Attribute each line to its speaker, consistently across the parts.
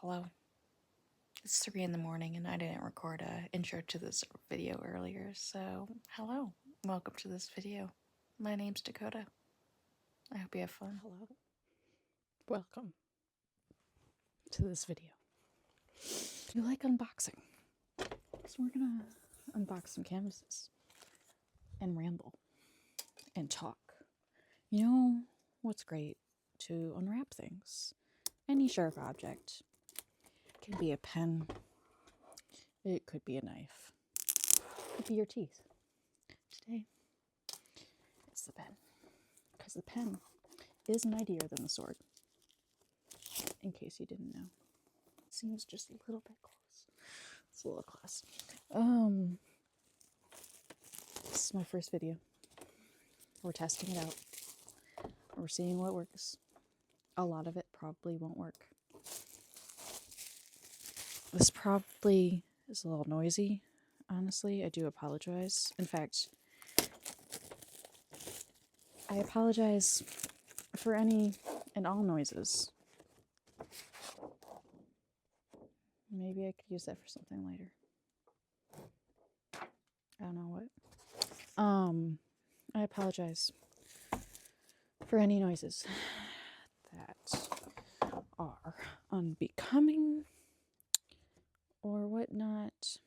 Speaker 1: Hello. It's 3 in the morning and I didn't record a intro to this video earlier, so hello. Welcome to this video. My name's Dakota. I hope you have fun.
Speaker 2: Hello. Welcome to this video. You like unboxing? So we're gonna unbox some canvases and ramble and talk. You know what's great? To unwrap things. Any sharp object. It can be a pen. It could be a knife. It could be your teeth. Today, it's the pen. Because the pen is mightier than the sword. In case you didn't know. It seems just a little bit close. It's a little close. This is my first video. We're testing it out. We're seeing what works. A lot of it probably won't work. This probably is a little noisy, honestly. I do apologize. In fact, I apologize for any and all noises. Maybe I could use that for something later. I don't know what. I apologize for any noises that are unbecoming or whatnot.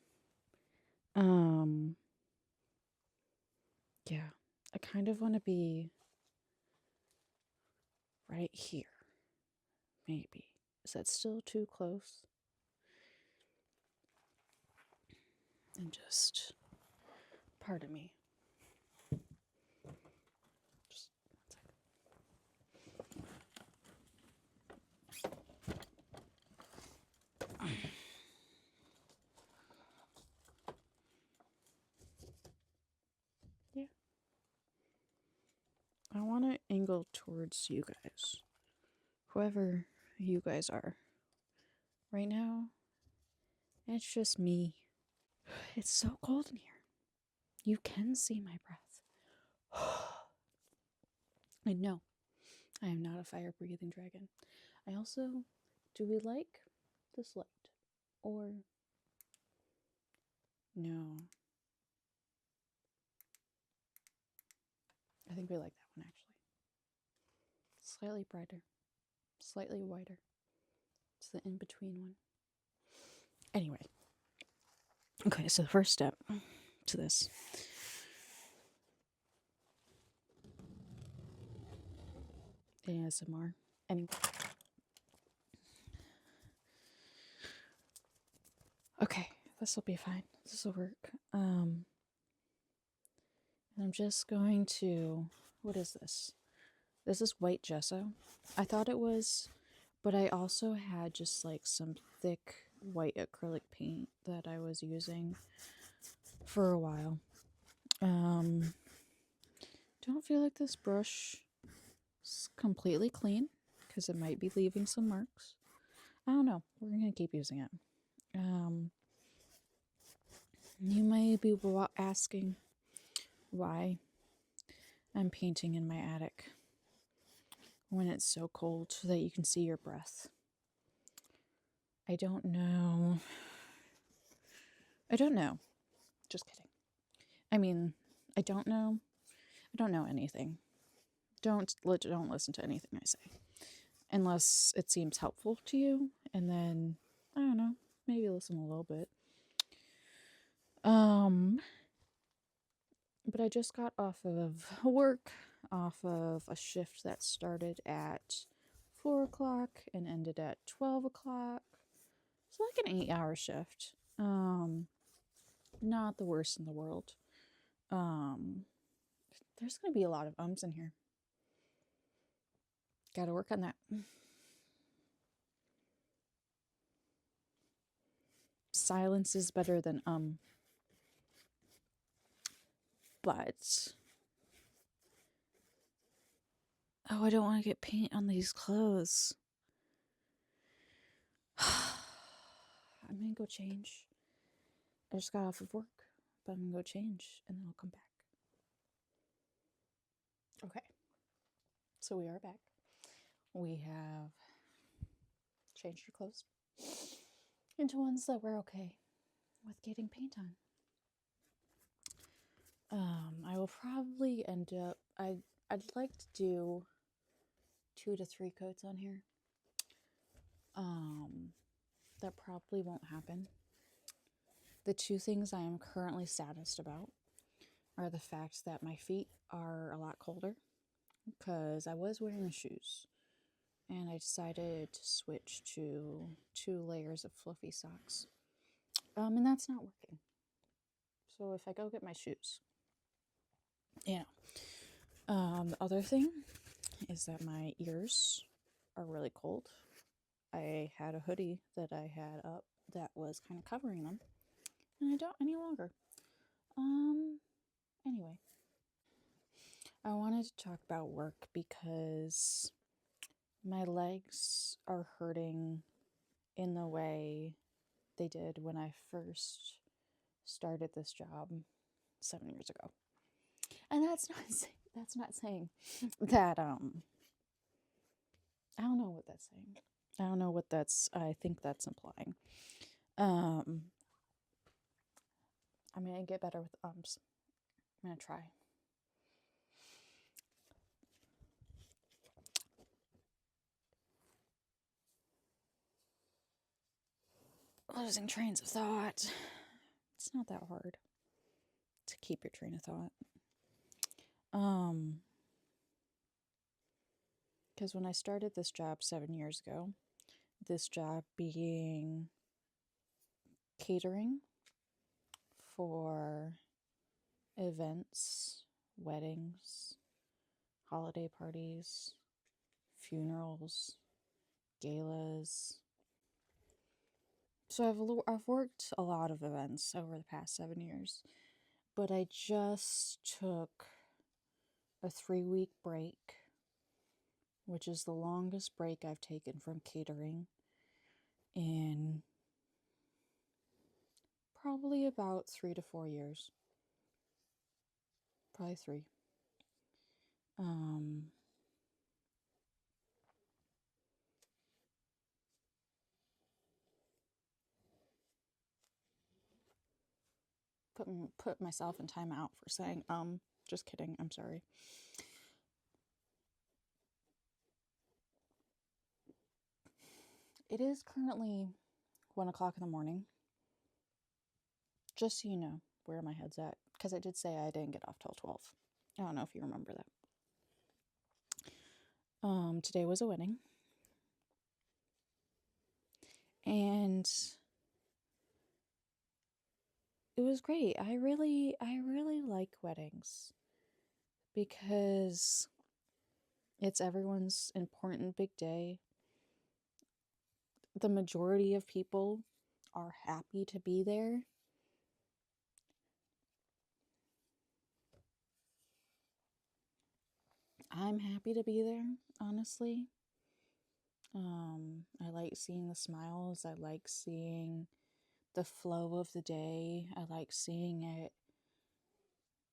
Speaker 2: Yeah, I kind of want to be right here. Maybe. Is that still too close? And just, pardon me. Just 1 second. Yeah. I want to angle towards you guys. Whoever you guys are. Right now, it's just me. It's so cold in here. You can see my breath. And no, I am not a fire-breathing dragon. I also, do we like this light? Or, no. I think we like that one, actually. Slightly brighter. Slightly whiter. It's the in-between one. Anyway. Okay, so the first step to this. ASMR. Anyway. Okay, this will be fine. This will work. And I'm just going to, what is this? This is white gesso. I thought it was, but I also had just like some thick white acrylic paint that I was using for a while. Don't feel like this brush is completely clean because it might be leaving some marks. I don't know. We're gonna keep using it. You may be asking why I'm painting in my attic when it's so cold so that you can see your breath. I don't know. Just kidding. I mean, I don't know. I don't know anything. Don't listen to anything I say. Unless it seems helpful to you. And then, I don't know, maybe listen a little bit. But I just got off of work, off of a shift that started at 4 o'clock and ended at 12 o'clock. It's like an 8-hour shift. Not the worst in the world. There's going to be a lot of ums in here. Gotta work on that. Silence is better than But oh, I don't want to get paint on these clothes. I'm gonna go change. I just got off of work, but I'm gonna go change and then I'll come back. Okay. So we are back. We have changed your clothes. into ones that we're okay with getting paint on. I will probably end up, I'd like to do 2 to 3 coats on here. That probably won't happen. The 2 things I am currently saddest about are the fact that my feet are a lot colder because I was wearing shoes and I decided to switch to 2 layers of fluffy socks. And that's not working. So if I go get my shoes, the other thing is that my ears are really cold. I had a hoodie that I had up that was kind of covering them, and I don't any longer. Anyway, I wanted to talk about work because my legs are hurting in the way they did when I first started this job 7 years ago. And that's not saying that I don't know what that's saying. I don't know what I think that's implying. I'm gonna get better with ums. I'm gonna try. Losing trains of thought. It's not that hard to keep your train of thought. Because when I started this job 7 years ago, this job being catering for events, weddings, holiday parties, funerals, galas. So I've worked a lot of events over the past 7 years, but I just took a 3-week break, which is the longest break I've taken from catering in probably about 3 to 4 years. Probably 3. Put myself in timeout for saying just kidding, I'm sorry. It is currently 1 o'clock in the morning. Just so you know where my head's at, because I did say I didn't get off till 12. I don't know if you remember that. Today was a wedding. And it was great. I really like weddings because it's everyone's important big day. The majority of people are happy to be there. I'm happy to be there, honestly. I like seeing the smiles. I like seeing the flow of the day. I like seeing it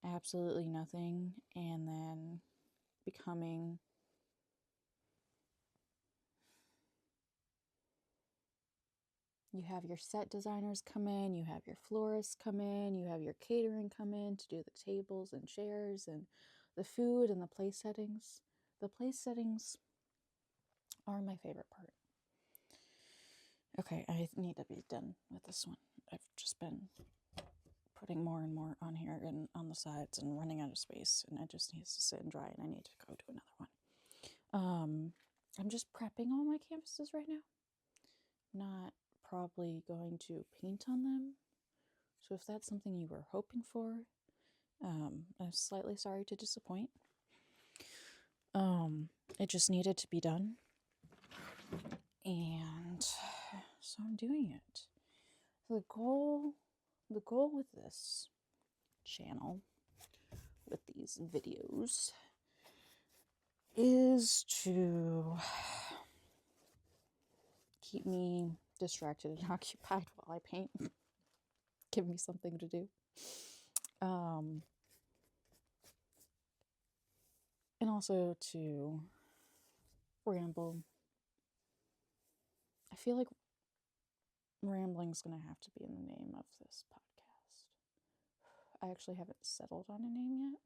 Speaker 2: absolutely nothing and then becoming you have your set designers come in, you have your florists come in, you have your catering come in to do the tables and chairs and the food and the place settings. The place settings are my favorite part. Okay, I need to be done with this one. I've just been putting more and more on here and on the sides and running out of space, and it just needs to sit and dry, and I need to go to another one. I'm just prepping all my canvases right now. Not probably going to paint on them. So if that's something you were hoping for, I'm slightly sorry to disappoint. It just needed to be done. And so I'm doing it. The goal with this channel, with these videos, is to keep me distracted and occupied while I paint. Give me something to do. And also to ramble. I feel like rambling's going to have to be in the name of this podcast. I actually haven't settled on a name yet.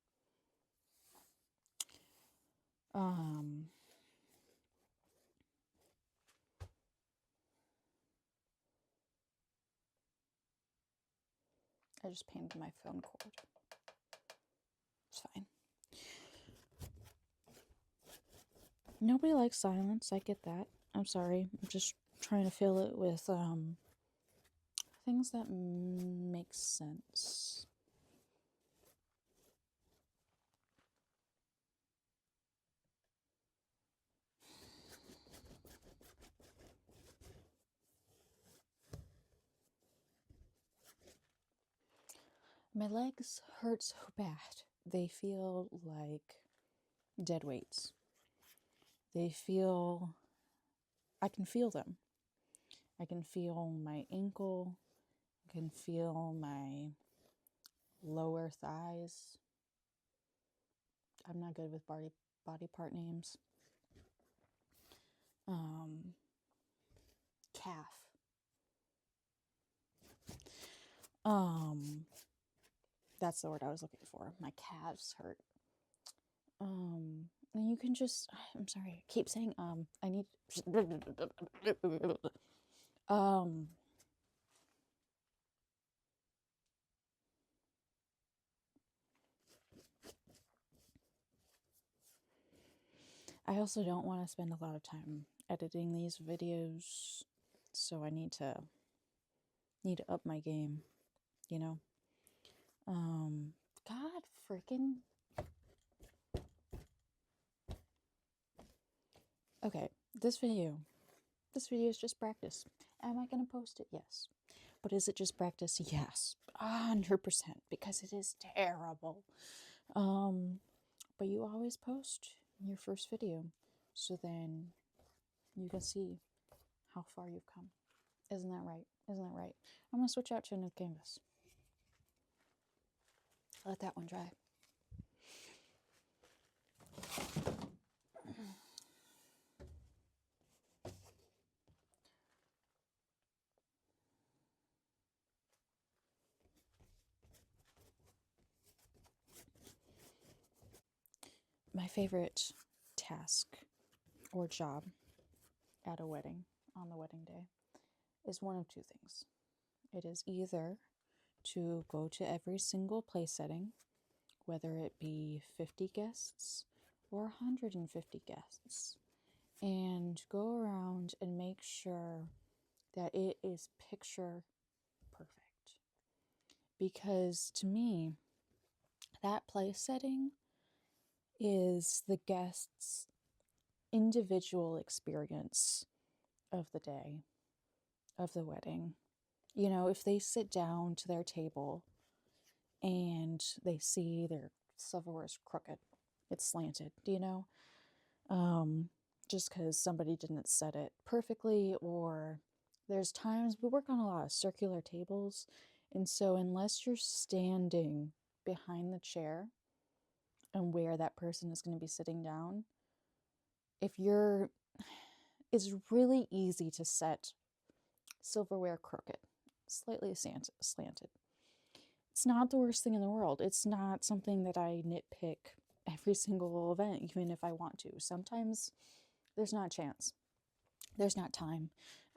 Speaker 2: I just painted my phone cord. It's fine. Nobody likes silence. I get that. I'm sorry. I'm just trying to fill it with things that make sense. My legs hurt so bad. They feel like dead weights. They feel, I can feel them. I can feel my ankle. I can feel my lower thighs. I'm not good with body part names. Calf. That's the word I was looking for. My calves hurt. And you can just, I'm sorry, I keep saying, I need, I also don't want to spend a lot of time editing these videos, so I need to up my game, you know? God freaking. Okay, this video is just practice. Am I going to post it? Yes. But is it just practice? Yes. 100%, because it is terrible. But you always post your first video, so then you can see how far you've come. Isn't that right? Isn't that right? I'm going to switch out to another canvas. Let that one dry. My favorite task or job at a wedding, on the wedding day, is one of two things. It is either to go to every single place setting, whether it be 50 guests or 150 guests, and go around and make sure that it is picture perfect. Because to me, that place setting is the guest's individual experience of the day, of the wedding. You know, if they sit down to their table and they see their silverware is crooked, it's slanted, you know? Just because somebody didn't set it perfectly, or there's times we work on a lot of circular tables, and so unless you're standing behind the chair and where that person is going to be sitting down, it's really easy to set silverware crooked, slightly slanted. It's not the worst thing in the world. It's not something that I nitpick every single event, even if I want to. Sometimes there's not a chance. There's not time.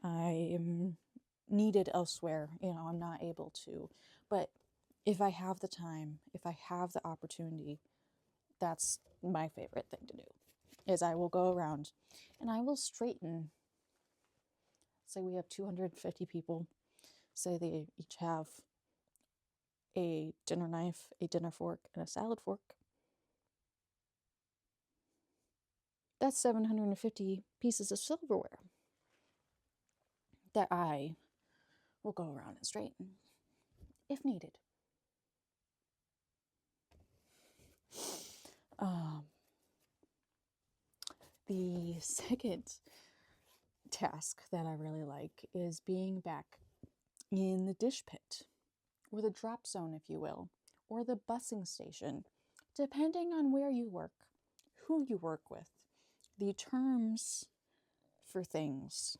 Speaker 2: I am needed elsewhere. You know, I'm not able to. But if I have the time, if I have the opportunity, that's my favorite thing to do, is I will go around and I will straighten. Say we have 250 people. Say they each have a dinner knife, a dinner fork, and a salad fork. That's 750 pieces of silverware that I will go around and straighten if needed. The second task that I really like is being back in the dish pit, or the drop zone, if you will, or the busing station, depending on where you work, who you work with. The terms for things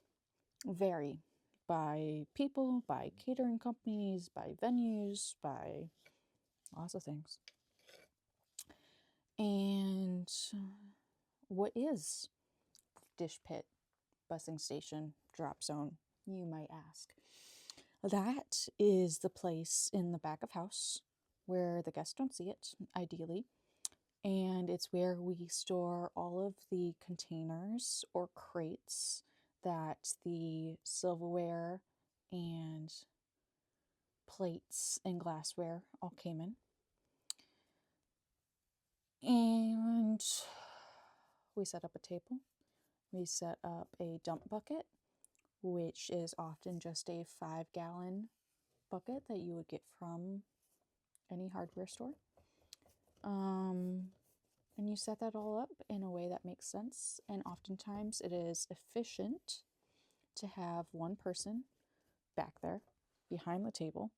Speaker 2: vary, by people, by catering companies, by venues, by lots of things. And what is dish pit, busing station, drop zone, you might ask? That is the place in the back of house where the guests don't see it, ideally. And it's where we store all of the containers or crates that the silverware and plates and glassware all came in. And we set up a table. We set up a dump bucket, which is often just a 5-gallon bucket that you would get from any hardware store. And you set that all up in a way that makes sense. And oftentimes it is efficient to have one person back there behind the table,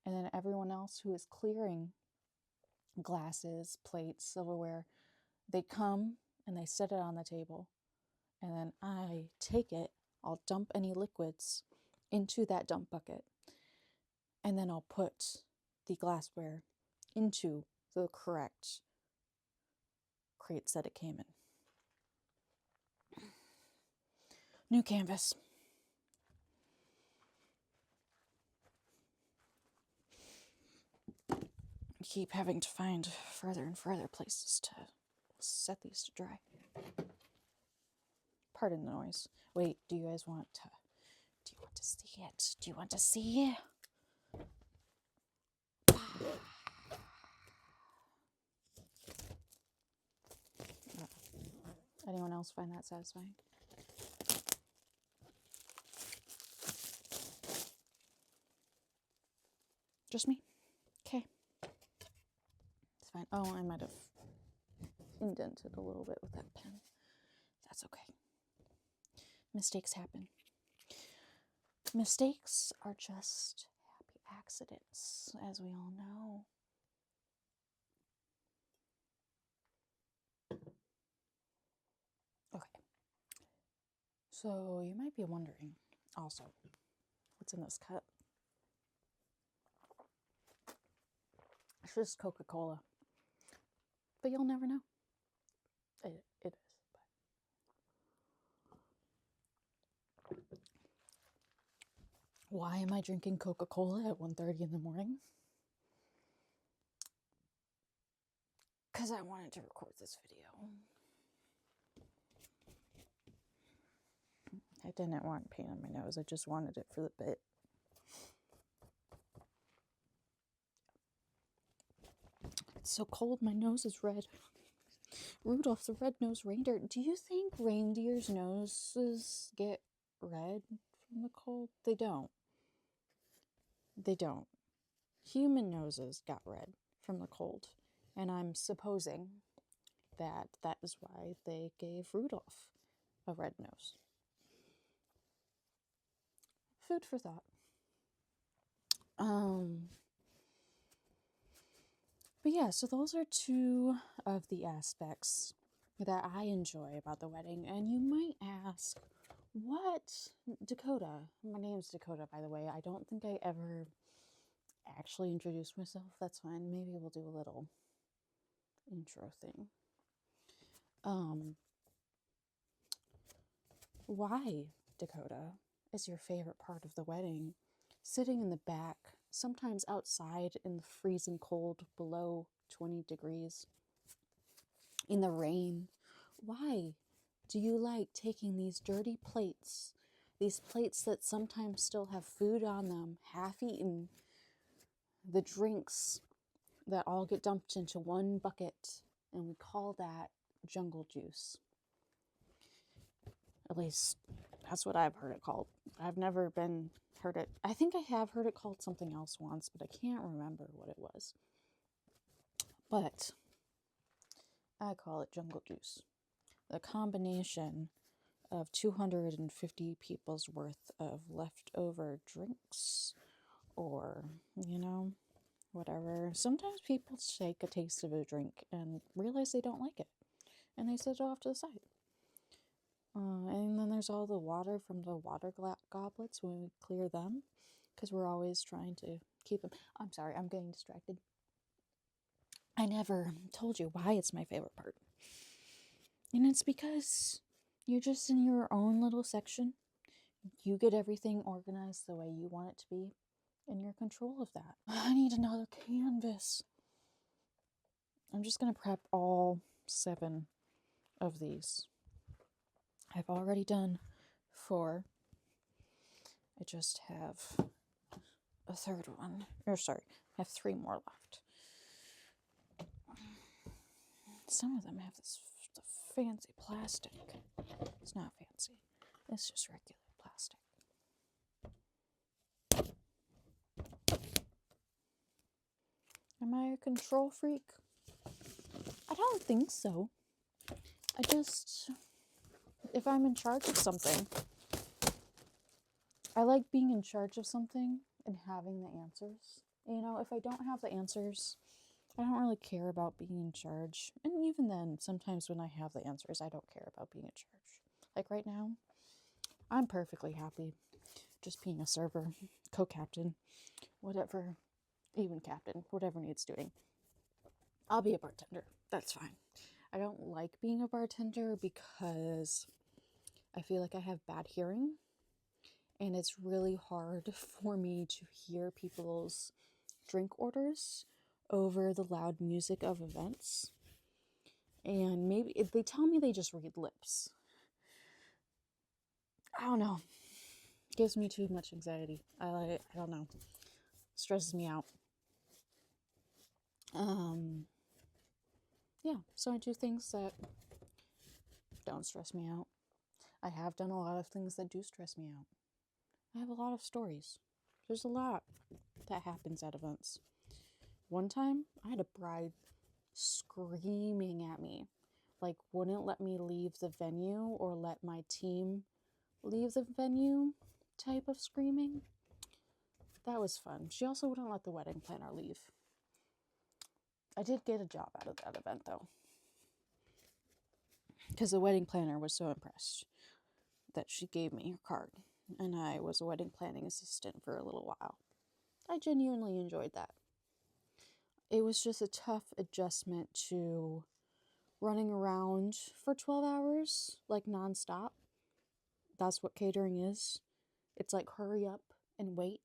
Speaker 2: and then everyone else who is clearing glasses, plates, silverware, they come and they set it on the table. And then I take it, I'll dump any liquids into that dump bucket. And then I'll put the glassware into the correct crates that it came in. New canvas. Keep having to find further and further places to set these to dry. Pardon the noise. Wait, do you guys want to see it? Do you want to see it? Anyone else find that satisfying? Just me? Okay. It's fine. Oh, I might have indented a little bit with that pen. That's okay. Mistakes happen. Mistakes are just happy accidents, as we all know. Okay. So you might be wondering also, what's in this cup? It's just Coca-Cola. But you'll never know. It is. But why am I drinking Coca-Cola at 1:30 in the morning? Because I wanted to record this video. I didn't want paint on my nose. I just wanted it for the bit. It's so cold, my nose is red. Rudolph the red-nosed reindeer. Do you think reindeers' noses get red from the cold? They don't. They don't. Human noses got red from the cold. And I'm supposing that that is why they gave Rudolph a red nose. Food for thought. But yeah, so those are two of the aspects that I enjoy about the wedding. And you might ask, what? Dakota. My name's Dakota, by the way. I don't think I ever actually introduced myself. That's fine. Maybe we'll do a little intro thing. Why, Dakota, is your favorite part of the wedding? Sitting in the back, sometimes outside in the freezing cold below 20 degrees, in the rain. Why do you like taking these dirty plates, these plates that sometimes still have food on them, half-eaten, the drinks that all get dumped into one bucket, and we call that jungle juice? At least that's what I've heard it called. I've never heard it. I think I have heard it called something else once, but I can't remember what it was. But I call it jungle juice. The combination of 250 people's worth of leftover drinks or, whatever. Sometimes people take a taste of a drink and realize they don't like it, and they set it off to the side. And then there's all the water from the water goblets when we clear them, because we're always trying to keep them. I'm sorry, I'm getting distracted. I never told you why it's my favorite part. And it's because you're just in your own little section. You get everything organized the way you want it to be, and you're in control of that. I need another canvas. I'm just going to prep all 7 of these. I've already done 4. I just have a third one. Or sorry, I have 3 more left. Some of them have this fancy plastic. It's not fancy. It's just regular plastic. Am I a control freak? I don't think so. I just, if I'm in charge of something, I like being in charge of something and having the answers. You know, if I don't have the answers, I don't really care about being in charge. And even then, sometimes when I have the answers, I don't care about being in charge. Like right now, I'm perfectly happy just being a server, co-captain, whatever, even captain, whatever needs doing. I'll be a bartender. That's fine. I don't like being a bartender because I feel like I have bad hearing, and it's really hard for me to hear people's drink orders over the loud music of events. And maybe they tell me they just read lips. I don't know. It gives me too much anxiety. I don't know. Stresses me out. Yeah, so I do things that don't stress me out. I have done a lot of things that do stress me out. I have a lot of stories. There's a lot that happens at events. One time, I had a bride screaming at me, like wouldn't let me leave the venue or let my team leave the venue type of screaming. That was fun. She also wouldn't let the wedding planner leave. I did get a job out of that event though, because the wedding planner was so impressed that she gave me her card, and I was a wedding planning assistant for a little while. I genuinely enjoyed that. It was just a tough adjustment to running around for 12 hours, like nonstop. That's what catering is. It's like hurry up and wait.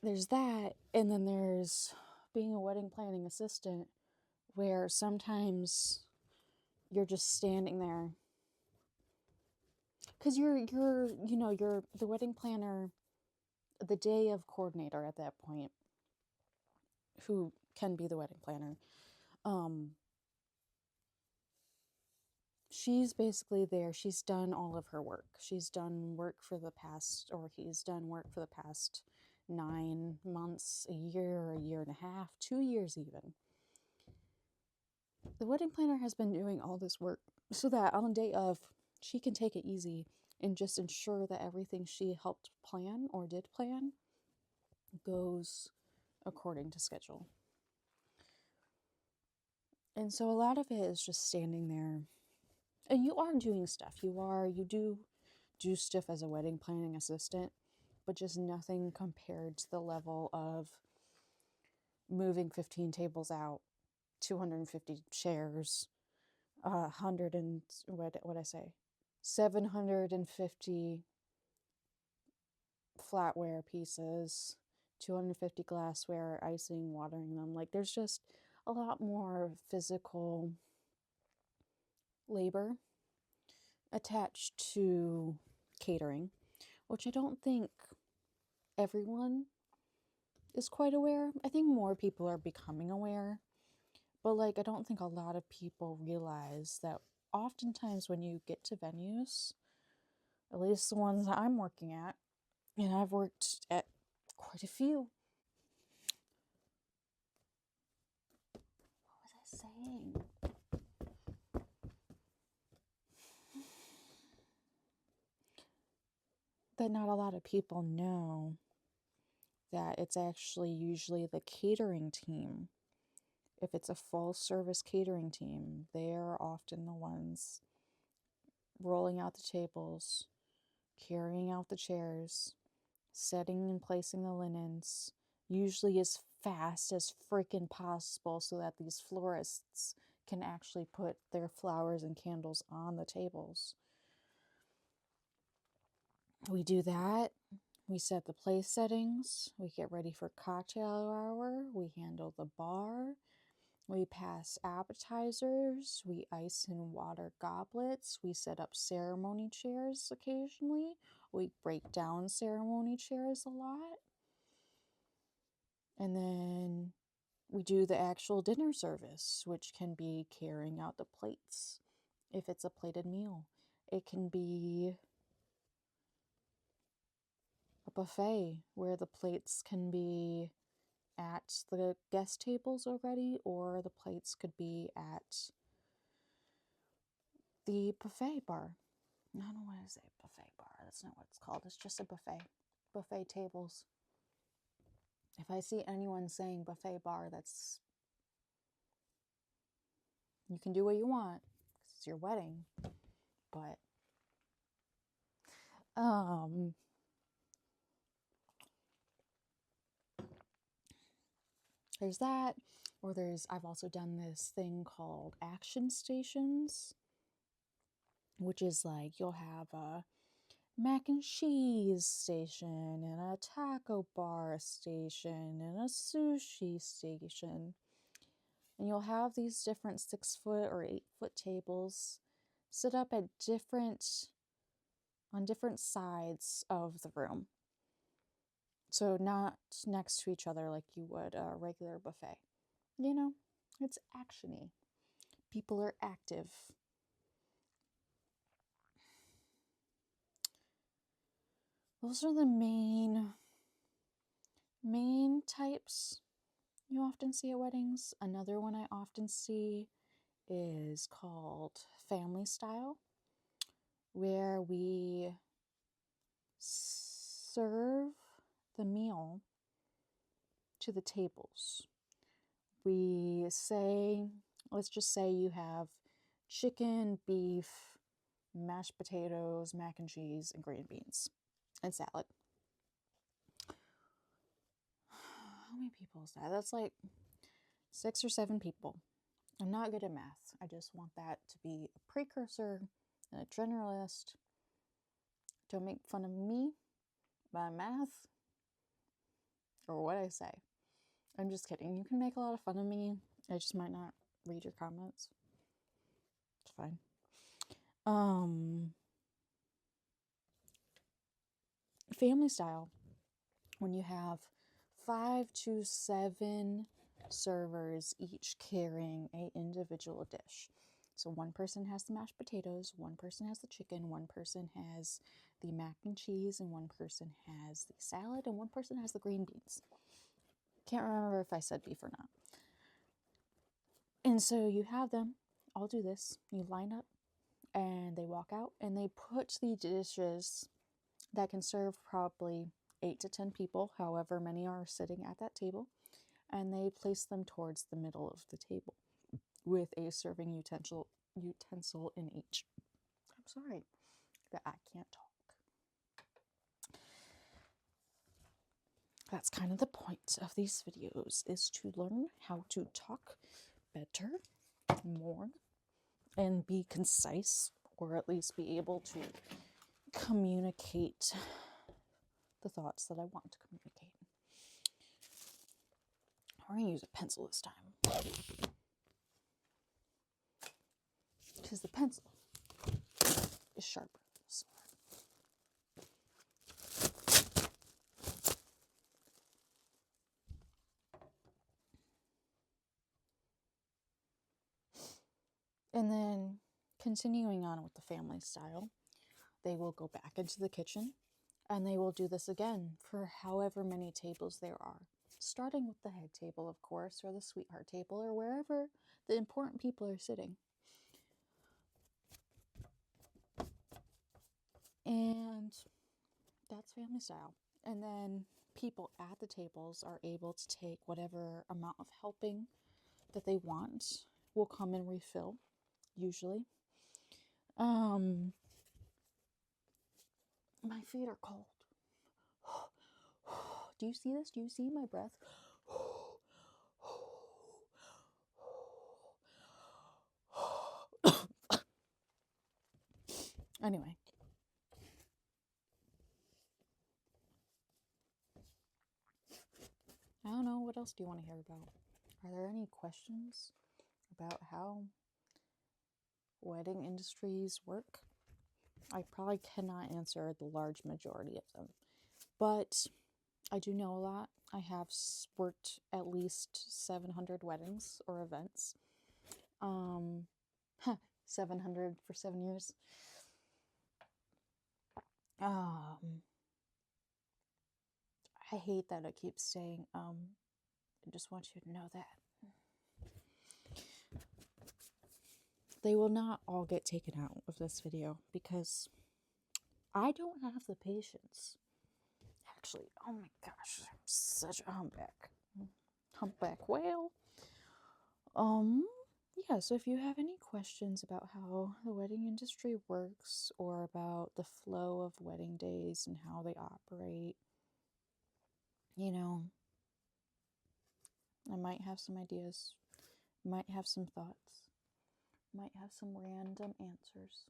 Speaker 2: There's that, and then there's being a wedding planning assistant, where sometimes you're just standing there because you're the wedding planner, the day of coordinator at that point, who can be the wedding planner. She's basically there. She's done all of her work. She's done work for the past, or he's done work for the past 9 months, a year and a half, 2 years even. The wedding planner has been doing all this work so that on the day of, she can take it easy and just ensure that everything she helped plan or did plan goes according to schedule. And so a lot of it is just standing there. And you are doing stuff. You do stuff as a wedding planning assistant, but just nothing compared to the level of moving 15 tables out, 250 chairs, 100 and what I say, 750 flatware pieces, 250 glassware, icing, watering them. Like there's just a lot more physical labor attached to catering, which I don't think everyone is quite aware. I think more people are becoming aware, but like I don't think a lot of people realize that oftentimes when you get to venues, at least the ones that I'm working at, and I've worked at quite a few. What was I saying? That not a lot of people know that it's actually usually the catering team If it's a full service catering team, they are often the ones rolling out the tables, carrying out the chairs, setting and placing the linens, usually as fast as freaking possible so that these florists can actually put their flowers and candles on the tables. We do that. We set the place settings. We get ready for cocktail hour. We handle the bar. We pass appetizers. We ice and water goblets. We set up ceremony chairs occasionally. We break down ceremony chairs a lot. And then we do the actual dinner service, which can be carrying out the plates if it's a plated meal. It can be a buffet where the plates can be at the guest tables already, or the plates could be at the buffet bar. I don't want to say buffet bar. That's not what it's called. It's just a buffet. Buffet tables. If I see anyone saying buffet bar, that's... You can do what you want, because it's your wedding. But, there's that. Or I've also done this thing called action stations, which is like you'll have a mac and cheese station and a taco bar station and a sushi station. And you'll have these different 6-foot or 8-foot tables set up at on different sides of the room. So not next to each other like you would a regular buffet. You know, it's actiony. People are active. Those are the main types you often see at weddings. Another one I often see is called family style, where we serve the meal to the tables. Let's just say you have chicken, beef, mashed potatoes, mac and cheese, and green beans, and salad. How many people is that? That's like 6 or 7 people. I'm not good at math. I just want that to be a precursor and a generalist. Don't make fun of me, my math, or what I say. I'm just kidding. You can make a lot of fun of me. I just might not read your comments. It's fine. Family style, when you have 5 to 7 servers each carrying an individual dish. So one person has the mashed potatoes, one person has the chicken, one person has the mac and cheese, and one person has the salad, and one person has the green beans. Can't remember if I said beef or not. And so you have them all do this. You line up and they walk out and they put the dishes that can serve probably 8 to 10 people, however many are sitting at that table, and they place them towards the middle of the table with a serving utensil in each. I'm sorry that I can't talk. That's kind of the point of these videos, is to learn how to talk better, more, and be concise, or at least be able to communicate the thoughts that I want to communicate. We're going to use a pencil this time, because the pencil is sharper than the sword. And then, continuing on with the family style, they will go back into the kitchen and they will do this again for however many tables there are. Starting with the head table, of course, or the sweetheart table, or wherever the important people are sitting. And that's family style. And then people at the tables are able to take whatever amount of helping that they want will come and refill, usually. My feet are cold. Do you see this? Do you see my breath? Anyway. I don't know. What else do you want to hear about? Are there any questions about how wedding industries work? I probably cannot answer the large majority of them, but I do know a lot. I have worked at least 700 weddings or events. 700 for 7 years. I hate that I keep saying, I just want you to know that. They will not all get taken out of this video because I don't have the patience. Actually, oh my gosh, I'm such a humpback. Humpback whale. Yeah, so if you have any questions about how the wedding industry works or about the flow of wedding days and how they operate, you know, I might have some ideas, might have some thoughts, might have some random answers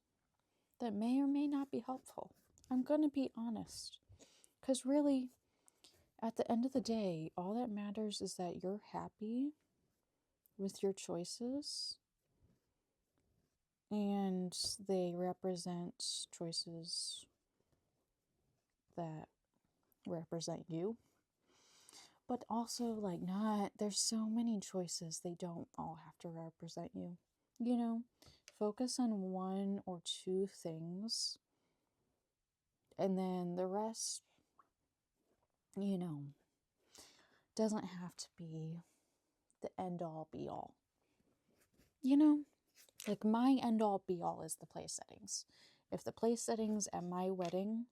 Speaker 2: that may or may not be helpful. I'm going to be honest, because really, at the end of the day, all that matters is that you're happy with your choices and they represent choices that represent you. But also, like, there's so many choices, they don't all have to represent you. You know, focus on one or two things, and then the rest, you know, doesn't have to be the end all be all. You know, like my end all be all is the place settings. If the place settings at my wedding,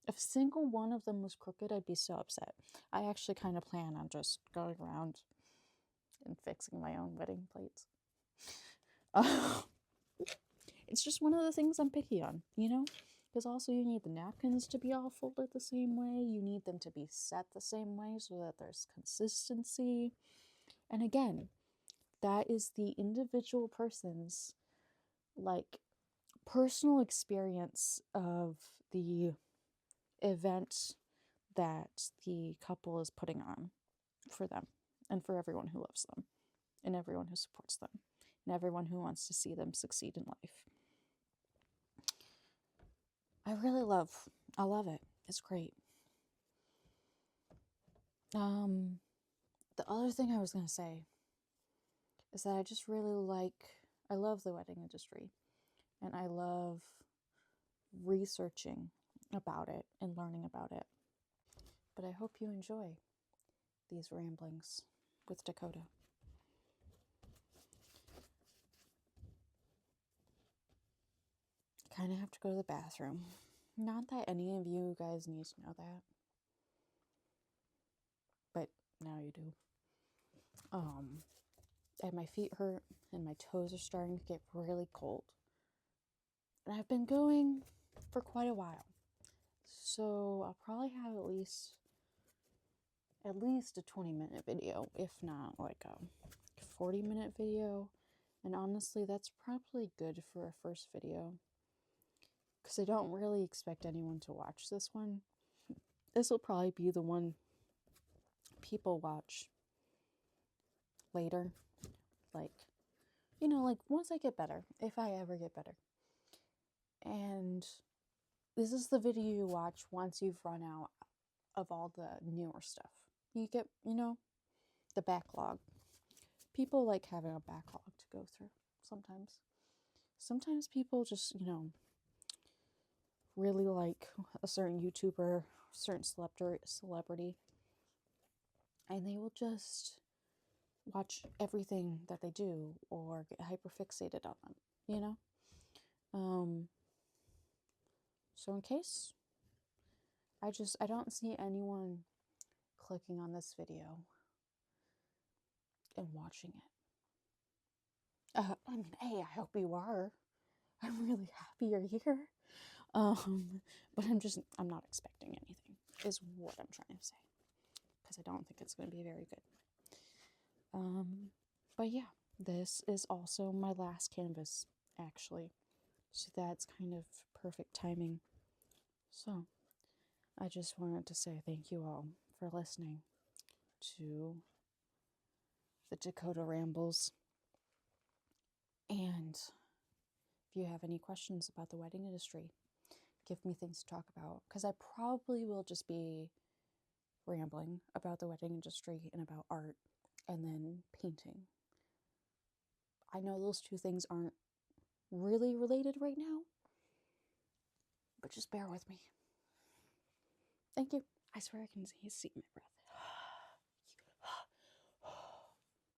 Speaker 2: if a single one of them was crooked, I'd be so upset. I actually kind of plan on just going around and fixing my own wedding plates. It's just one of the things I'm picky on, you know? Because also you need the napkins to be all folded the same way. You need them to be set the same way so that there's consistency. And again, that is the individual person's, like, personal experience of the event that the couple is putting on for them and for everyone who loves them and everyone who supports them and everyone who wants to see them succeed in life. I love it. It's great. The other thing I was going to say is that I just really I love the wedding industry, and I love researching about it and learning about it. But I hope you enjoy these ramblings with Dakota. I kind of have to go to the bathroom. Not that any of you guys need to know that, but now you do. And my feet hurt and my toes are starting to get really cold. And I've been going for quite a while. So I'll probably have at least a 20-minute video, if not like a 40-minute video. And honestly, that's probably good for a first video, because I don't really expect anyone to watch this one. This will probably be the one people watch later. Like, you know, like once I get better, if I ever get better. And this is the video you watch once you've run out of all the newer stuff. You get, you know, the backlog. People like having a backlog to go through sometimes. Sometimes people just, you know, really like a certain YouTuber, certain celebrity, and they will just watch everything that they do or get hyperfixated on them, you know? So in case, I don't see anyone clicking on this video and watching it. I mean, hey, I hope you are. I'm really happy you're here. But I'm not expecting anything, is what I'm trying to say. Because I don't think it's going to be very good. But yeah, this is also my last canvas, actually. So that's kind of perfect timing. So, I just wanted to say thank you all for listening to the Dakota Rambles. And if you have any questions about the wedding industry, give me things to talk about. Because I probably will just be rambling about the wedding industry and about art and then painting. I know those two things aren't really related right now, but just bear with me. Thank you. I swear I can see my breath.